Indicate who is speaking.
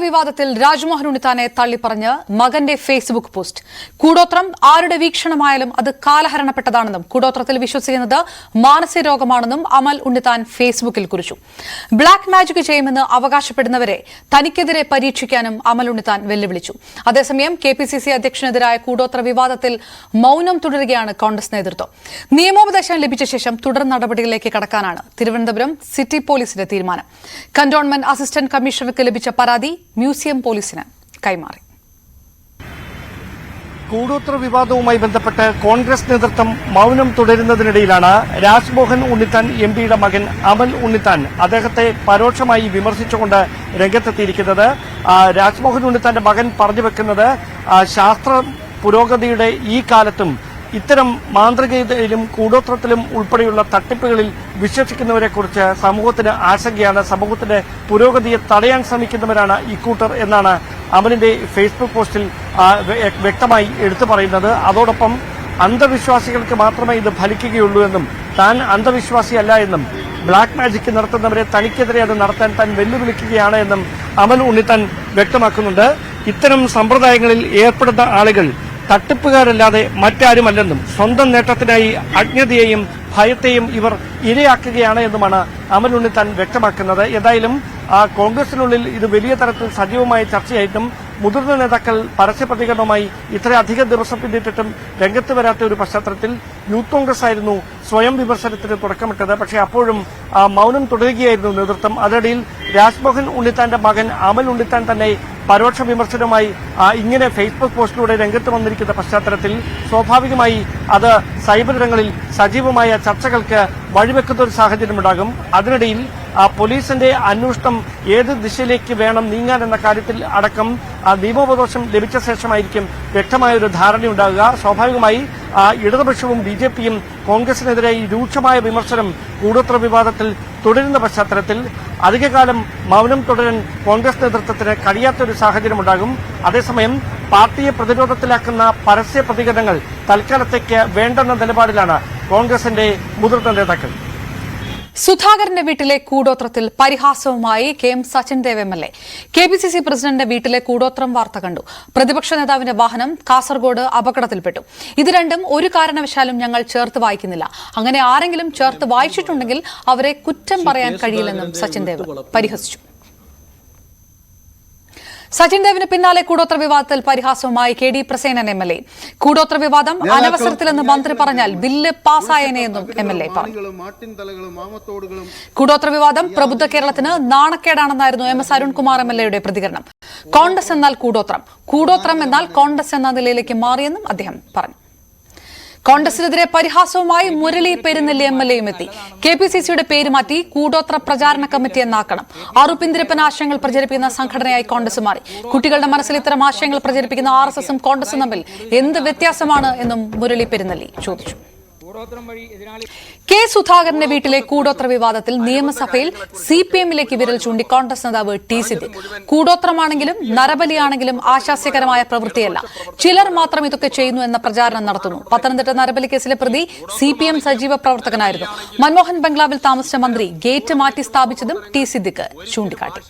Speaker 1: വിവാദത്തിൽ രാജ്മോഹൻ ഉണ്ണിത്താനെ തള്ളിപ്പറഞ്ഞ് മകന്റെ Facebook post. കൂടോത്രം ആരുടെ വീക്ഷണമായാലും അത് കാലഹരണപ്പെട്ടതാണെന്നും കൂടോത്രത്തിൽ വിശ്വസിക്കുന്നത് മാനസിക രോഗമാണെന്നും അമൽ ഉണ്ണിത്താൻ ഫേസ്ബുക്കിൽ കുറിച്ചു. ബ്ലാക്ക് മാജിക് ചെയ്യുമെന്ന് അവകാശപ്പെടുന്നവരെ തനിക്കെതിരെ പരീക്ഷിക്കാനും അമൽ ഉണ്ണിത്താൻ വെല്ലുവിളിച്ചു. അതേസമയം KPCC അധ്യക്ഷനെതിരായ കൂടോത്ര വിവാദത്തിൽ മൌനം തുടരുകയാണ് കോൺഗ്രസ് നേതൃത്വം. നിയമോപദേശം ലഭിച്ച ശേഷം തുടർ നടപടികളിലേക്ക് കടക്കാനാണ് തിരുവനന്തപുരം സിറ്റി പോലീസിന്റെ തീരുമാനം. കന്റോൺമെന്റ് അസിസ്റ്റന്റ് കമ്മീഷണർക്ക് ലഭിച്ച പരാതി മ്യൂസിയം പോലീസിന് കൈമാറി.
Speaker 2: കൂടോത്ര വിവാദവുമായി ബന്ധപ്പെട്ട് കോൺഗ്രസ് നേതൃത്വം മൌനം തുടരുന്നതിനിടയിലാണ് രാജ്മോഹൻ ഉണ്ണിത്താൻ MPയുടെ മകൻ അമൽ ഉണ്ണിത്താൻ അദ്ദേഹത്തെ പരോക്ഷമായി വിമർശിച്ചുകൊണ്ട് രംഗത്തെത്തിയിരിക്കുന്നത്. രാജ്മോഹൻ ഉണ്ണിത്താന്റെ മകൻ പറഞ്ഞു വെക്കുന്നത് ശാസ്ത്ര പുരോഗതിയുടെ ഈ കാലത്തും ഇത്തരം മാന്ത്രികതയിലും കൂടോത്രത്തിലും ഉൾപ്പെടെയുള്ള തട്ടിപ്പുകളിൽ വിശ്വസിക്കുന്നവരെക്കുറിച്ച് സമൂഹത്തിന് ആശങ്കയാണ്. സമൂഹത്തിന്റെ പുരോഗതിയെ തടയാൻ ശ്രമിക്കുന്നവരാണ് ഇക്കൂട്ടർ എന്നാണ് അമലിന്റെ ഫേസ്ബുക്ക് പോസ്റ്റിൽ വ്യക്തമായി എടുത്തു പറയുന്നത്. അതോടൊപ്പം അന്ധവിശ്വാസികൾക്ക് മാത്രമേ ഇത് ഫലിക്കുകയുള്ളൂ എന്നും താൻ അന്ധവിശ്വാസിയല്ല എന്നും ബ്ലാക്ക് മാജിക് നടത്തുന്നവരെ തനിക്കെതിരെ അത് നടത്താൻ താൻ വെല്ലുവിളിക്കുകയാണ് എന്നും അമൽ ഉണ്ണിത്താൻ വ്യക്തമാക്കുന്നുണ്ട്. ഇത്തരം സമ്പ്രദായങ്ങളിൽ ഏർപ്പെടുന്ന ആളുകൾ തട്ടിപ്പുകാരല്ലാതെ മറ്റാരുമല്ലെന്നും സ്വന്തം നേട്ടത്തിനായി അജ്ഞതയെയും ഭയത്തെയും ഇവർ ഇരയാക്കുകയാണ് എന്നുമാണ് അമൽ ഉണ്ണിത്താൻ വ്യക്തമാക്കുന്നത്. ഏതായാലും കോൺഗ്രസിനുള്ളിൽ ഇത് വലിയ തരത്തിൽ സജീവമായ ചർച്ചയായിട്ടും മുതിർന്ന നേതാക്കൾ പരസ്യ പ്രതികരണവുമായി ഇത്രയധികം ദിവസം പിന്നിട്ടിട്ടും രംഗത്ത് വരാത്ത ഒരു പശ്ചാത്തലത്തിൽ യൂത്ത് കോൺഗ്രസ് ആയിരുന്നു സ്വയം വിമർശനത്തിന് തുടക്കമിട്ടത്. പക്ഷേ അപ്പോഴും മൌനം തുടരുകയായിരുന്നു നേതൃത്വം. അതിനിടയിൽ രാജ്മോഹൻ ഉണ്ണിത്താന്റെ മകൻ അമൽ ഉണ്ണിത്താൻ തന്നെ പരോക്ഷ വിമർശനവുമായി ഇങ്ങനെ ഫേസ്ബുക്ക് പോസ്റ്റിലൂടെ രംഗത്ത് വന്നിരിക്കുന്ന പശ്ചാത്തലത്തിൽ സ്വാഭാവികമായി അത് സൈബർ ഇടങ്ങളിൽ സജീവമായ ചർച്ചകൾക്ക് വഴിവെക്കുന്ന ഒരു സാഹചര്യമുണ്ടാകും. അതിനിടയിൽ പോലീസിന്റെ അന്വേഷണം ഏത് ദിശയിലേക്ക് വേണം നീങ്ങാൻ എന്ന കാര്യത്തിൽ അടക്കം നിയമോപദേശം ലഭിച്ച ശേഷമായിരിക്കും വ്യക്തമായ ഒരു ധാരണയുണ്ടാകുക. സ്വാഭാവികമായി ഇടതുപക്ഷവും BJPയും കോൺഗ്രസിനെതിരെ രൂക്ഷമായ വിമർശനം കൂടോത്ര വിവാദത്തിൽ തുടരുന്ന പശ്ചാത്തലത്തിൽ അധികകാലം മൌനം തുടരാൻ കോൺഗ്രസ് നേതൃത്വത്തിന് കഴിയാത്തൊരു സാഹചര്യമുണ്ടാകും. അതേസമയം പാർട്ടിയെ പ്രതിരോധത്തിലാക്കുന്ന പരസ്യ പ്രതികരണങ്ങൾ തൽക്കാലത്തേക്ക് വേണ്ടെന്ന നിലപാടിലാണ് കോൺഗ്രസിന്റെ മുതിർന്ന നേതാക്കൾ.
Speaker 1: സുധാകരന്റെ വീട്ടിലെ കൂടോത്രത്തിൽ പരിഹാസവുമായി KM Sachin Dev MLA. KPCC പ്രസിഡന്റിന്റെ വീട്ടിലെ കൂടോത്രം വാർത്ത കണ്ടു. പ്രതിപക്ഷ നേതാവിന്റെ വാഹനം കാസർഗോഡ് അപകടത്തിൽപ്പെട്ടു. ഇത് രണ്ടും ഒരു കാരണവശാലും ഞങ്ങൾ ചേർത്ത് വായിക്കുന്നില്ല. അങ്ങനെ ആരെങ്കിലും ചേർത്ത് വായിച്ചിട്ടുണ്ടെങ്കിൽ അവരെ കുറ്റം പറയാൻ കഴിയില്ലെന്നും സച്ചിൻ ദേവ് പരിഹസിച്ചു. സച്ചിൻ ദേവിന് പിന്നാലെ കൂടോത്ര വിവാദത്തിൽ പരിഹാസവുമായി KD പ്രസേനൻ MLA. കൂടോത്ര വിവാദം അനവസരത്തിലെന്ന് മന്ത്രി പറഞ്ഞാൽ ബില്ല് പാസ്സായേനെയെന്നും MLA പറഞ്ഞു. കൂടോത്ര വിവാദം പ്രബുദ്ധ കേരളത്തിന് നാണക്കേടാണെന്നായിരുന്നു MS അരുൺകുമാർ MLAയുടെ പ്രതികരണം. കോൺഗ്രസ് എന്നാൽ കൂടോത്രം, കൂടോത്രം എന്നാൽ കോൺഗ്രസ് എന്ന നിലയിലേക്ക് മാറിയെന്നും അദ്ദേഹം പറഞ്ഞു. കോൺഗ്രസിനെതിരെ പരിഹാസവുമായി മുരളി പെരുന്നെല്ലി MLAയും എത്തി. KPCCയുടെ പേര് മാറ്റി കൂടോത്ര പ്രചാരണ കമ്മിറ്റി എന്നാക്കണം. അറുപിന്തിരിപ്പൻ ആശയങ്ങൾ പ്രചരിപ്പിക്കുന്ന സംഘടനയായി കോൺഗ്രസ് മാറി. കുട്ടികളുടെ മനസ്സിൽ ഇത്തരം ആശയങ്ങൾ പ്രചരിപ്പിക്കുന്ന RSSും കോൺഗ്രസും തമ്മിൽ എന്ത് വ്യത്യാസമാണ് എന്നും മുരളി പെരുന്നെല്ലി ചോദിച്ചു. K. സുധാകരന്റെ വീട്ടിലെ കൂടോത്ര വിവാദത്തിൽ നിയമസഭയിൽ CPMലേക്ക് വിരൽ ചൂണ്ടി കോൺഗ്രസ് നേതാവ് T. സിദ്ദിഖ്. കൂടോത്രമാണെങ്കിലും നരബലിയാണെങ്കിലും ആശാസ്യകരമായ പ്രവൃത്തിയല്ല, ചിലർ മാത്രം ഇതൊക്കെ ചെയ്യുന്നു എന്ന പ്രചാരണം നടത്തുന്നു. പത്തനംതിട്ട നരബലി കേസിലെ പ്രതി CPM സജീവ പ്രവർത്തകനായിരുന്നു. മൻമോഹൻ ബംഗ്ലാവിൽ താമസിച്ച മന്ത്രി ഗേറ്റ് മാറ്റി സ്ഥാപിച്ചതും T. സിദ്ദിഖ് ചൂണ്ടിക്കാട്ടി.